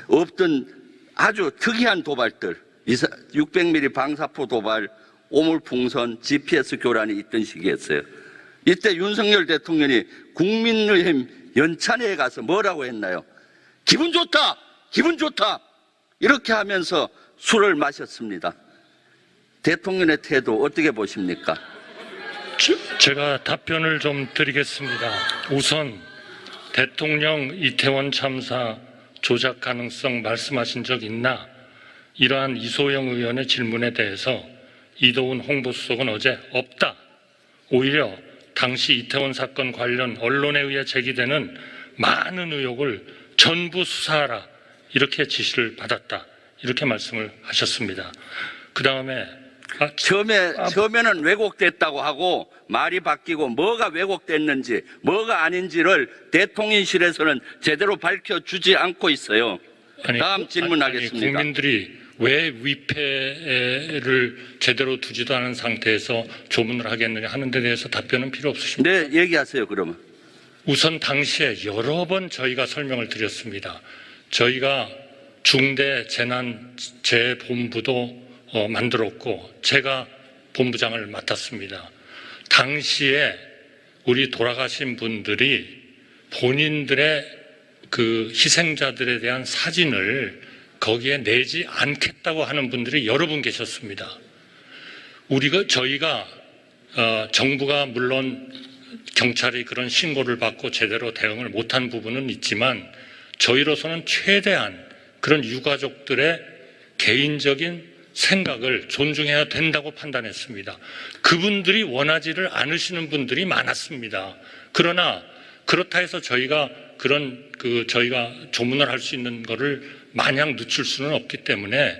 없던 아주 특이한 도발들, 600mm 방사포 도발, 오물풍선, GPS 교란이 있던 시기였어요. 이때 윤석열 대통령이 국민의힘 연찬회에 가서 뭐라고 했나요? 기분 좋다! 기분 좋다! 이렇게 하면서 술을 마셨습니다. 대통령의 태도 어떻게 보십니까? 제가 답변을 좀 드리겠습니다. 우선 대통령 이태원 참사 조작 가능성 말씀하신 적 있나? 이러한 이소영 의원의 질문에 대해서 이도훈 홍보수석은 어제 없다. 오히려 당시 이태원 사건 관련 언론에 의해 제기되는 많은 의혹을 전부 수사하라. 이렇게 지시를 받았다. 이렇게 말씀을 하셨습니다. 그 다음에 처음에는 왜곡됐다고 하고 말이 바뀌고 뭐가 왜곡됐는지 뭐가 아닌지를 대통령실에서는 제대로 밝혀주지 않고 있어요. 다음 질문하겠습니다. 국민들이 왜 위패를 제대로 두지도 않은 상태에서 조문을 하겠느냐 하는 데 대해서 답변은 필요 없으십니까? 네, 얘기하세요. 그러면. 우선 당시에 여러 번 저희가 설명을 드렸습니다. 저희가 중대재난재해본부도 만들었고 제가 본부장을 맡았습니다. 당시에 우리 돌아가신 분들이 본인들의 그 희생자들에 대한 사진을 거기에 내지 않겠다고 하는 분들이 여러 분 계셨습니다. 저희가 정부가 물론 경찰이 그런 신고를 받고 제대로 대응을 못한 부분은 있지만 저희로서는 최대한 그런 유가족들의 개인적인 생각을 존중해야 된다고 판단했습니다. 그분들이 원하지를 않으시는 분들이 많았습니다. 그러나 그렇다 해서 저희가 저희가 조문을 할 수 있는 거를 마냥 늦출 수는 없기 때문에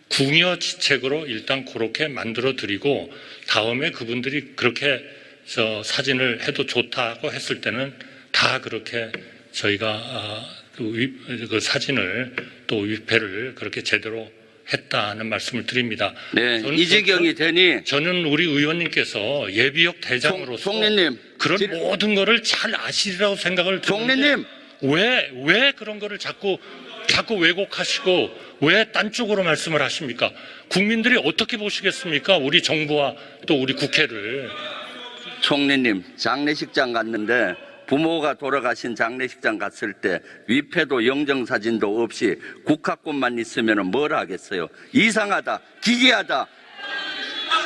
궁여지책으로 일단 그렇게 만들어 드리고 다음에 그분들이 그렇게 사진을 해도 좋다고 했을 때는 다 그렇게 저희가 그 사진을 또 위패를 그렇게 제대로 했다는 말씀을 드립니다. 네, 이 지경이 되니 저는 우리 의원님께서 예비역 대장으로서 총리님, 그런 모든 거를 잘 아시리라고 생각을 총리님, 왜 그런 거를 자꾸 왜곡하시고 왜 딴 쪽으로 말씀을 하십니까? 국민들이 어떻게 보시겠습니까? 우리 정부와 또 우리 국회를. 총리님, 장례식장 갔는데 부모가 돌아가신 장례식장 갔을 때 위패도 영정사진도 없이 국화꽃만 있으면 뭘 하겠어요? 이상하다, 기괴하다,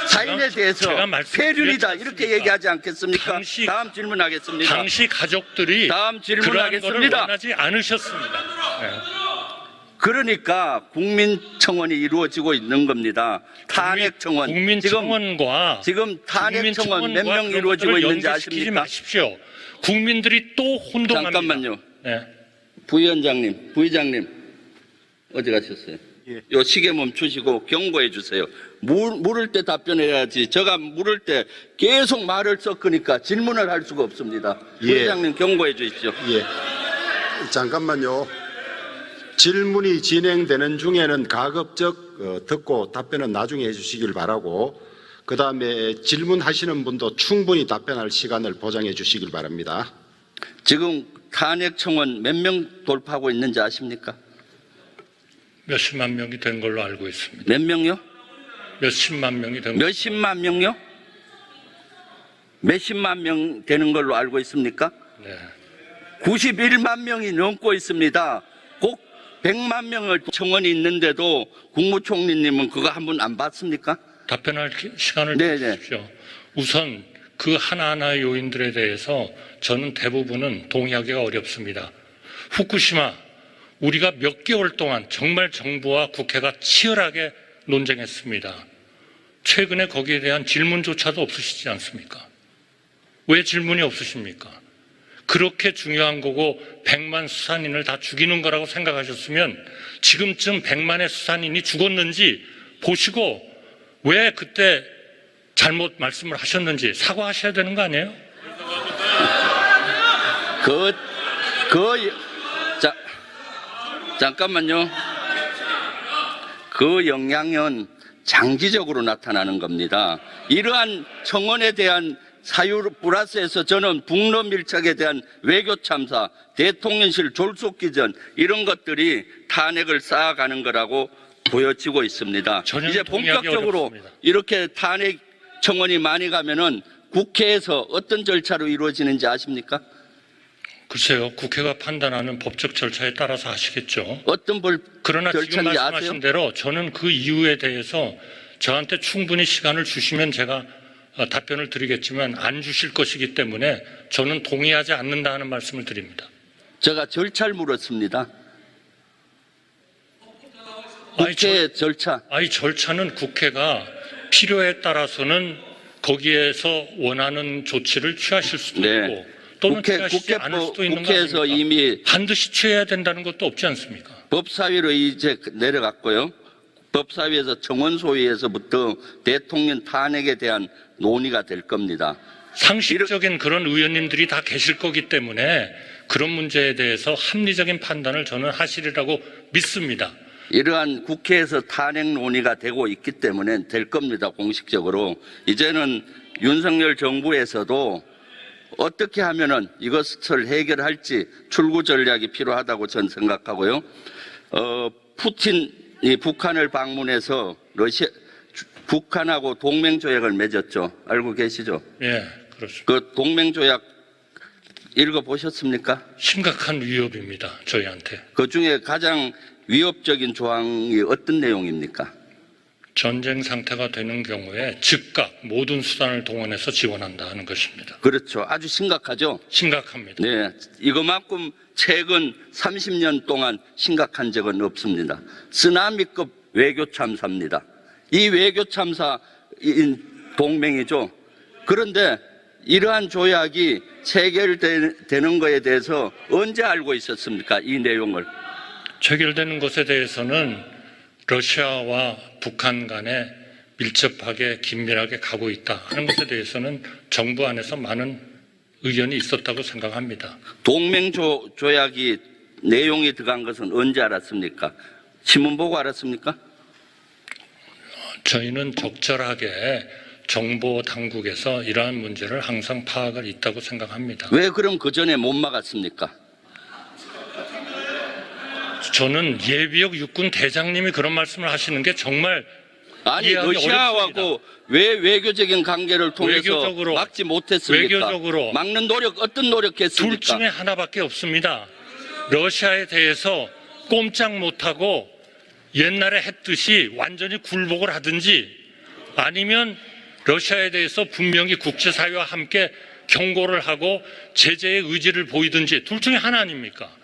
사인에 대해서 폐륜이다 이렇게 얘기하지 않겠습니까? 다음 질문하겠습니다. 당시 가족들이 다음 그러한 거를 질문하겠습니다. 원하지 않으셨습니다. 네. 그러니까 국민청원이 이루어지고 있는 겁니다. 탄핵청원. 국민청원과 지금 탄핵청원 몇 명 이루어지고 있는지 아십니까? 마십시오. 국민들이 또 혼동합니다. 잠깐만요. 네. 부의장님 어디 가셨어요? 예. 요 시계 멈추시고 경고해 주세요. 물을 때 답변해야지. 제가 물을 때 계속 말을 섞으니까 질문을 할 수가 없습니다. 예. 부의장님 경고해 주십시오. 예. 잠깐만요. 질문이 진행되는 중에는 가급적 듣고 답변은 나중에 해주시길 바라고, 그 다음에 질문하시는 분도 충분히 답변할 시간을 보장해 주시길 바랍니다. 지금 탄핵청원 몇 명 돌파하고 있는지 아십니까? 몇십만 명이 된 걸로 알고 있습니다. 몇 명요? 몇십만 명이 된 몇십만 명요? 몇십만 명 되는 걸로 알고 있습니까? 네. 91만 명이 넘고 있습니다. 꼭 100만 명을 청원이 있는데도 국무총리님은 그거 한 번 안 봤습니까? 답변할 시간을 네네. 주십시오. 우선 그 하나하나의 요인들에 대해서 저는 대부분은 동의하기가 어렵습니다. 후쿠시마, 우리가 몇 개월 동안 정말 정부와 국회가 치열하게 논쟁했습니다. 최근에 거기에 대한 질문조차도 없으시지 않습니까? 왜 질문이 없으십니까? 그렇게 중요한 거고 100만 수산인을 다 죽이는 거라고 생각하셨으면 지금쯤 100만의 수산인이 죽었는지 보시고 왜 그때 잘못 말씀을 하셨는지 사과하셔야 되는 거 아니에요? 잠깐만요. 그 영향은 장기적으로 나타나는 겁니다. 이러한 청원에 대한 사유 플러스에서 저는 북러 밀착에 대한 외교 참사, 대통령실 졸속기전 이런 것들이 탄핵을 쌓아가는 거라고 보여지고 있습니다. 전혀 이제 동의하기 본격적으로 어렵습니다. 이렇게 탄핵 청원이 많이 가면은 국회에서 어떤 절차로 이루어지는지 아십니까? 글쎄요, 국회가 판단하는 법적 절차에 따라서 하시겠죠. 어떤 그러나 지금 절차인지 말씀하신 아세요? 대로 저는 그 이유에 대해서 저한테 충분히 시간을 주시면 제가 답변을 드리겠지만 안 주실 것이기 때문에 저는 동의하지 않는다는 말씀을 드립니다. 제가 절차를 물었습니다. 아니, 국회 절차. 아니 절차는 국회가 필요에 따라서는 거기에서 원하는 조치를 취하실 수도 네. 있고 또는 취하시지 않을 수도 있는 거 국회에서 아닙니까? 이미 반드시 취해야 된다는 것도 없지 않습니까? 법사위로 이제 내려갔고요. 법사위에서 청원소위에서부터 대통령 탄핵에 대한 논의가 될 겁니다. 상식적인 그런 의원님들이 다 계실 거기 때문에 그런 문제에 대해서 합리적인 판단을 저는 하시리라고 믿습니다. 이러한 국회에서 탄핵 논의가 되고 있기 때문에 될 겁니다. 공식적으로. 이제는 윤석열 정부에서도 어떻게 하면은 이것을 해결할지 출구 전략이 필요하다고 저는 생각하고요. 푸틴이 북한을 방문해서 북한하고 동맹조약을 맺었죠. 알고 계시죠? 예, 그렇습니다. 그 동맹조약 읽어보셨습니까? 심각한 위협입니다. 저희한테. 그 중에 가장 위협적인 조항이 어떤 내용입니까? 전쟁 상태가 되는 경우에 즉각 모든 수단을 동원해서 지원한다 하는 것입니다. 그렇죠. 아주 심각하죠. 심각합니다. 네, 이거만큼 최근 30년 동안 심각한 적은 없습니다. 쓰나미급 외교 참사입니다. 이 외교 참사인 동맹이죠. 그런데 이러한 조약이 체결되는 것에 대해서 언제 알고 있었습니까? 이 내용을. 체결되는 것에 대해서는 러시아와 북한 간에 밀접하게 긴밀하게 가고 있다 하는 것에 대해서는 정부 안에서 많은 의견이 있었다고 생각합니다. 동맹조약이 내용이 들어간 것은 언제 알았습니까? 신문 보고 알았습니까? 저희는 적절하게 정보 당국에서 이러한 문제를 항상 파악을 있다고 생각합니다. 왜 그럼 그 전에 못 막았습니까? 저는 예비역 육군 대장님이 그런 말씀을 하시는 게 정말 아니 이해하기 러시아하고 왜 외교적인 관계를 통해서 외교적으로, 막지 못했습니까? 외교적으로 막는 노력 어떤 노력했습니까? 둘 중에 하나밖에 없습니다. 러시아에 대해서 꼼짝 못하고 옛날에 했듯이 완전히 굴복을 하든지 아니면 러시아에 대해서 분명히 국제사회와 함께 경고를 하고 제재의 의지를 보이든지 둘 중에 하나 아닙니까?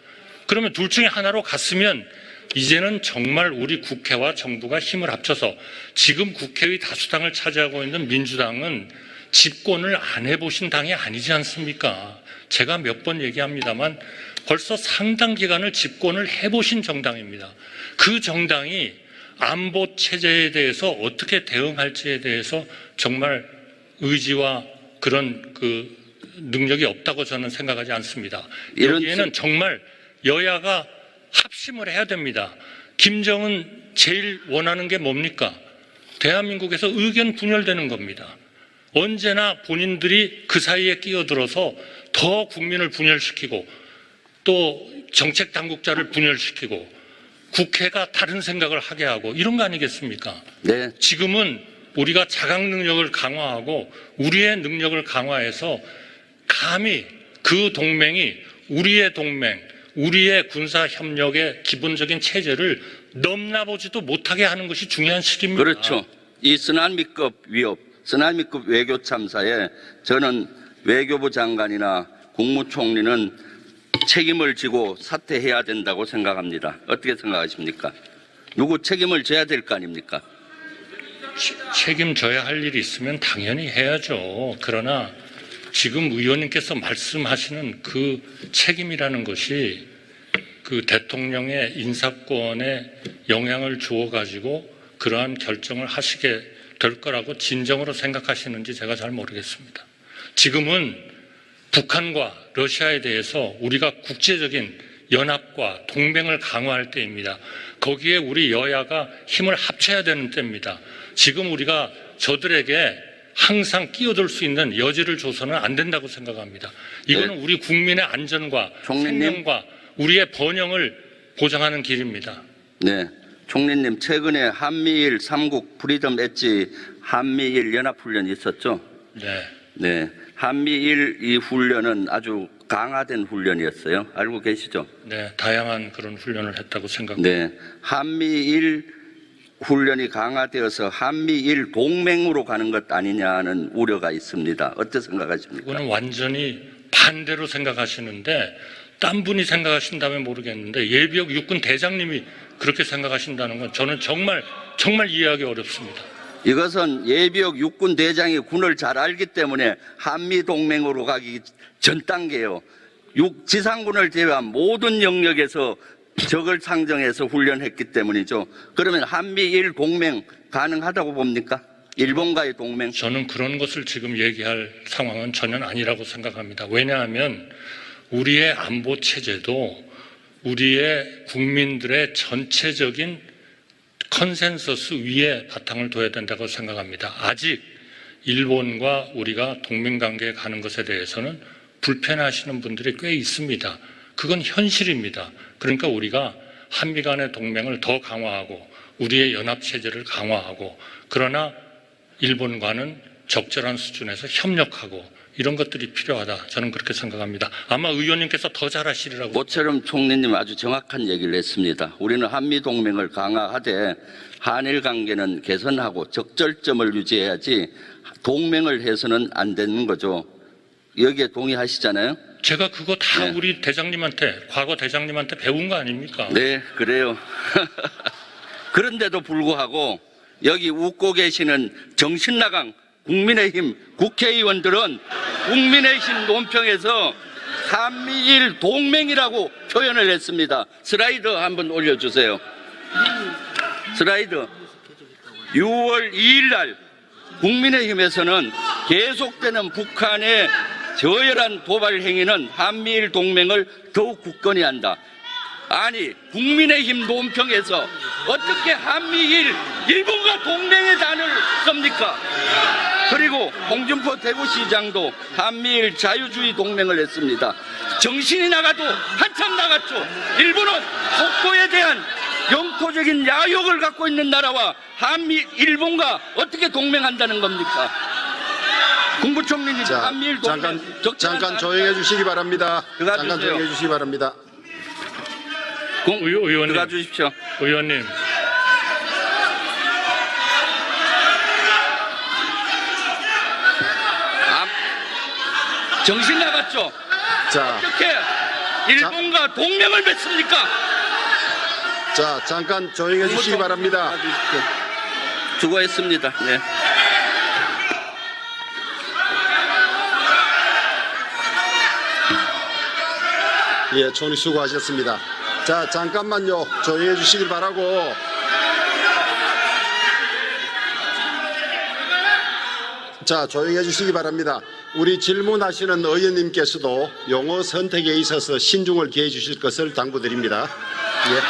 그러면 둘 중에 하나로 갔으면 이제는 정말 우리 국회와 정부가 힘을 합쳐서 지금 국회의 다수당을 차지하고 있는 민주당은 집권을 안 해보신 당이 아니지 않습니까? 제가 몇 번 얘기합니다만 벌써 상당 기간을 집권을 해보신 정당입니다. 그 정당이 안보 체제에 대해서 어떻게 대응할지에 대해서 정말 의지와 그런 그 능력이 없다고 저는 생각하지 않습니다. 여기에는 정말 여야가 합심을 해야 됩니다. 김정은 제일 원하는 게 뭡니까? 대한민국에서 의견 분열되는 겁니다. 언제나 본인들이 그 사이에 끼어들어서 더 국민을 분열시키고 또 정책 당국자를 분열시키고 국회가 다른 생각을 하게 하고 이런 거 아니겠습니까? 네. 지금은 우리가 자각 능력을 강화하고 우리의 능력을 강화해서 감히 그 동맹이 우리의 동맹, 우리의 군사 협력의 기본적인 체제를 넘나보지도 못하게 하는 것이 중요한 시기입니다. 그렇죠. 이 쓰나미급 위협, 쓰나미급 외교 참사에 저는 외교부 장관이나 국무총리는 책임을 지고 사퇴해야 된다고 생각합니다. 어떻게 생각하십니까? 누구 책임을 져야 될 거 아닙니까? 책임져야 할 일이 있으면 당연히 해야죠. 그러나 지금 의원님께서 말씀하시는 그 책임이라는 것이 그 대통령의 인사권에 영향을 주어가지고 그러한 결정을 하시게 될 거라고 진정으로 생각하시는지 제가 잘 모르겠습니다. 지금은 북한과 러시아에 대해서 우리가 국제적인 연합과 동맹을 강화할 때입니다. 거기에 우리 여야가 힘을 합쳐야 되는 때입니다. 지금 우리가 저들에게 항상 끼어들 수 있는 여지를 줘서는 안 된다고 생각합니다. 이거는 우리 국민의 안전과 총리님. 생명과 우리의 번영을 보장하는 길입니다. 네. 총리님, 최근에 한미일 3국 프리덤 엣지 한미일 연합훈련이 있었죠? 네. 네. 한미일 이 훈련은 아주 강화된 훈련이었어요. 알고 계시죠? 네, 다양한 그런 훈련을 했다고 생각합니다. 네. 한미일 훈련이 강화되어서 한미일 동맹으로 가는 것 아니냐는 우려가 있습니다. 어떻게 생각하십니까? 그거는 완전히 반대로 생각하시는데 딴 분이 생각하신다면 모르겠는데 예비역 육군 대장님이 그렇게 생각하신다는 건 저는 정말 이해하기 어렵습니다. 이것은 예비역 육군 대장이 군을 잘 알기 때문에 한미 동맹으로 가기 전 단계예요. 지상군을 제외한 모든 영역에서 적을 상정해서 훈련했기 때문이죠. 그러면 한미일 동맹 가능하다고 봅니까? 일본과의 동맹? 저는 그런 것을 지금 얘기할 상황은 전혀 아니라고 생각합니다. 왜냐하면 우리의 안보 체제도 우리의 국민들의 전체적인 컨센서스 위에 바탕을 둬야 된다고 생각합니다. 아직 일본과 우리가 동맹관계에 가는 것에 대해서는 불편해하시는 분들이 꽤 있습니다. 그건 현실입니다. 그러니까 우리가 한미 간의 동맹을 더 강화하고 우리의 연합체제를 강화하고 그러나 일본과는 적절한 수준에서 협력하고 이런 것들이 필요하다. 저는 그렇게 생각합니다. 아마 의원님께서 더 잘하시리라고. 모처럼 총리님 아주 정확한 얘기를 했습니다. 우리는 한미 동맹을 강화하되 한일 관계는 개선하고 적절점을 유지해야지 동맹을 해서는 안 되는 거죠. 여기에 동의하시잖아요? 제가 그거 다 네. 우리 대장님한테 과거 대장님한테 배운 거 아닙니까? 네, 그래요. 그런데도 불구하고 여기 웃고 계시는 정신나간 국민의힘 국회의원들은 국민의힘 논평에서 한미일 동맹이라고 표현을 했습니다. 슬라이드 한번 올려주세요. 슬라이드. 6월 2일 날 국민의힘에서는 계속되는 북한의 저열한 도발 행위는 한미일 동맹을 더욱 굳건히 한다. 아니, 국민의힘 논평에서 어떻게 한미일 일본과 동맹의 단어를 씁니까? 그리고 홍준표 대구시장도 한미일 자유주의 동맹을 했습니다. 정신이 나가도 한참 나갔죠. 일본은 속도에 대한 영토적인 야욕을 갖고 있는 나라와 일본과 어떻게 동맹한다는 겁니까? 국무총리님, 자, 한미일 동맹 잠깐 조용해 주시기 바랍니다. 들어가 잠깐 주세요. 조용해 주시기 바랍니다. 의원님. 들어가 주십시오. 의원님. 정신 나갔죠? 자, 어떻게 일본과 동맹을 맺습니까? 자, 잠깐 조용해 주시기 바랍니다. 수고했습니다. 네. 예, 총리 수고하셨습니다. 자, 잠깐만요. 조용해 주시길 바라고. 자, 조용해 주시기 바랍니다. 우리 질문하시는 의원님께서도 용어 선택에 있어서 신중을 기해 주실 것을 당부드립니다. 예.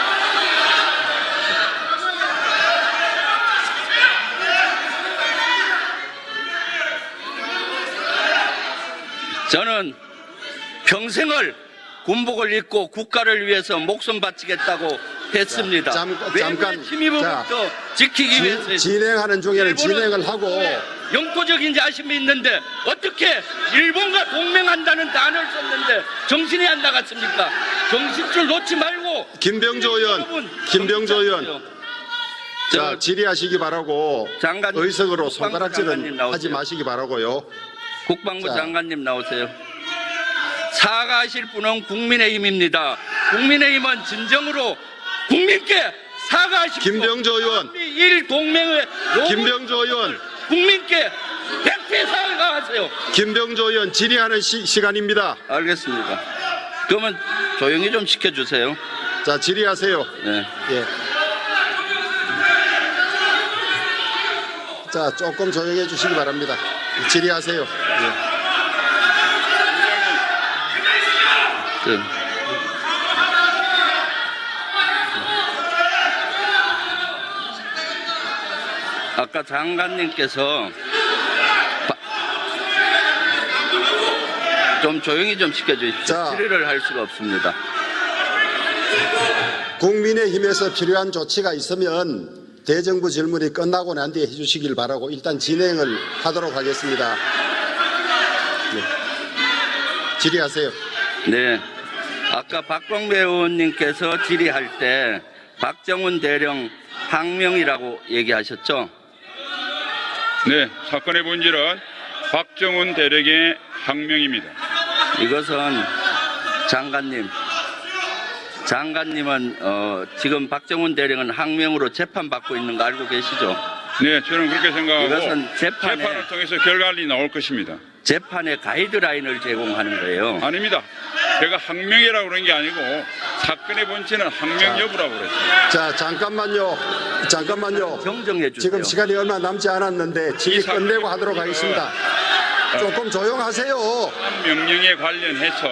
저는 평생을 군복을 입고 국가를 위해서 목숨 바치겠다고 했습니다. 잠깐, 침입으로부터 지키기 위해서 진행하는 중에는 일본은 진행을 하고 영토적인 자심이 있는데 어떻게 일본과 동맹한다는 단어를 썼는데 정신이 안 나갔습니까? 정신줄 놓지 말고. 김병조 의원, 김병조 의원. 자, 질의하시기 바라고. 장관님, 의석으로 장관님 손가락질은 나오세요. 하지 마시기 바라고요. 국방부 자. 장관님 나오세요. 사과하실 분은 국민의힘입니다. 국민의힘은 진정으로 국민께 사과하십시오. 김병조 의원. 한미일 동맹의 김병조 의원. 국민께 백배 사과하세요. 김병조 의원 질의하는 시간입니다. 알겠습니다. 그러면 조용히 좀 시켜주세요. 자, 질의하세요. 네. 예. 자, 조금 조용해 주시기 바랍니다. 질의하세요. 예. 아까 장관님께서 좀 조용히 좀 시켜주십시오. 자. 질의를 할 수가 없습니다. 국민의힘에서 필요한 조치가 있으면 대정부 질문이 끝나고 난 뒤에 해주시길 바라고 일단 진행을 하도록 하겠습니다. 네. 질의하세요. 네. 아까 박광배 의원님께서 질의할 때 박정훈 대령 항명이라고 얘기하셨죠? 네, 사건의 본질은 박정훈 대령의 항명입니다. 이것은 장관님은 지금 박정훈 대령은 항명으로 재판받고 있는 거 알고 계시죠? 네, 저는 그렇게 생각하고 이것은 재판을 통해서 결과가 나올 것입니다. 재판의 가이드라인을 제공하는 거예요. 아닙니다. 제가 항명이라고 그런 게 아니고 사건의 본질은 항명 여부라고 그랬습니다. 자, 잠깐만요. 정정해 주세요. 지금 시간이 얼마 남지 않았는데 질의 끝내고 하도록 하겠습니다. 조금 조용하세요. 명령에 관련해서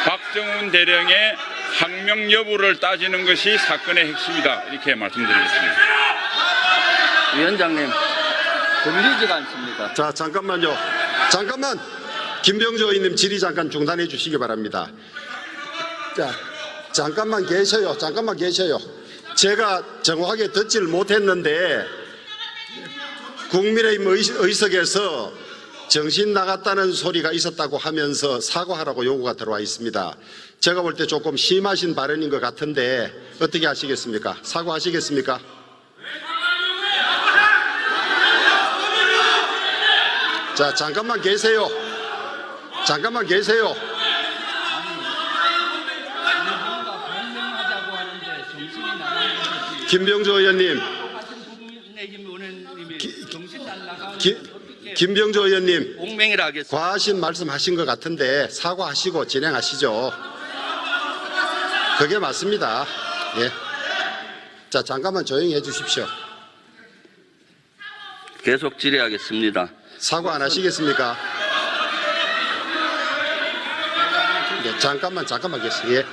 박정훈 대령의 항명 여부를 따지는 것이 사건의 핵심이다. 이렇게 말씀드리겠습니다. 위원장님, 들리지가 않습니다. 자, 잠깐만요. 잠깐만. 김병조 의원님 질의 잠깐 중단해 주시기 바랍니다. 자, 잠깐만 계셔요. 제가 정확하게 듣지를 못했는데 국민의힘 의석에서 정신 나갔다는 소리가 있었다고 하면서 사과하라고 요구가 들어와 있습니다. 제가 볼 때 조금 심하신 발언인 것 같은데 어떻게 하시겠습니까? 사과하시겠습니까? 자, 잠깐만 계세요. 김병조 의원님, 김병조 의원님, 공명이라 하겠습니다. 과하신 말씀하신 것 같은데 사과하시고 진행하시죠. 그게 맞습니다. 예. 자, 잠깐만 조용히 해주십시오. 계속 질의하겠습니다. 사과 안 하시겠습니까? 네, 잠깐만 계세요. 예.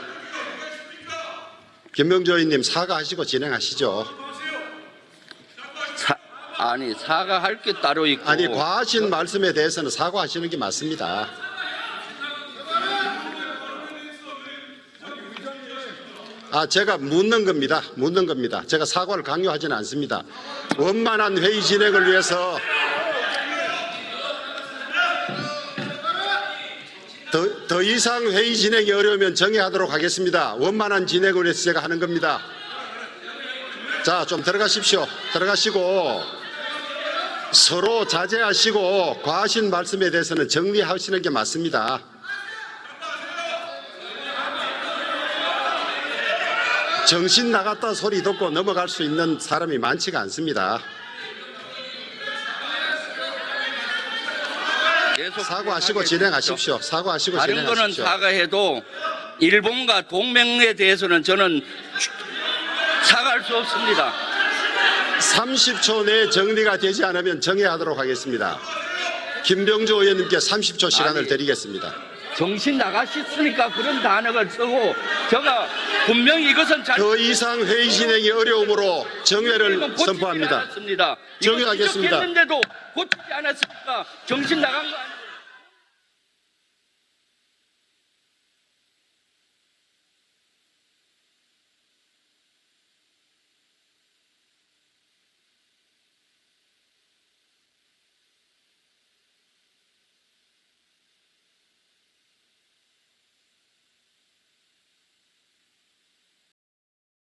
김병조 의원님 사과하시고 진행하시죠. 사과할 게 따로 있고. 아니, 과하신 말씀에 대해서는 사과하시는 게 맞습니다. 제가 묻는 겁니다. 제가 사과를 강요하지는 않습니다. 원만한 회의 진행을 위해서 더 이상 회의 진행이 어려우면 정의하도록 하겠습니다. 원만한 진행을 위해서 제가 하는 겁니다. 자, 좀 들어가십시오. 들어가시고 서로 자제하시고 과하신 말씀에 대해서는 정리하시는 게 맞습니다. 정신 나갔다 소리 듣고 넘어갈 수 있는 사람이 많지가 않습니다. 계속 사과하시고 진행하십시오. 다른 거는 사과해도 일본과 동맹에 대해서는 저는 사과할 수 없습니다. 30초 내에 정리가 되지 않으면 정해하도록 하겠습니다. 김병조 의원님께 30초 시간을 드리겠습니다. 정신 나가셨으니까 그런 단어를 쓰고 제가 분명히 이것은 더 이상 회의 진행이 어려우므로 정회를 선포합니다. 않았습니다. 정회하겠습니다. 지적했는데도 고치지 않았습니까? 정신 나간 거 아니에요?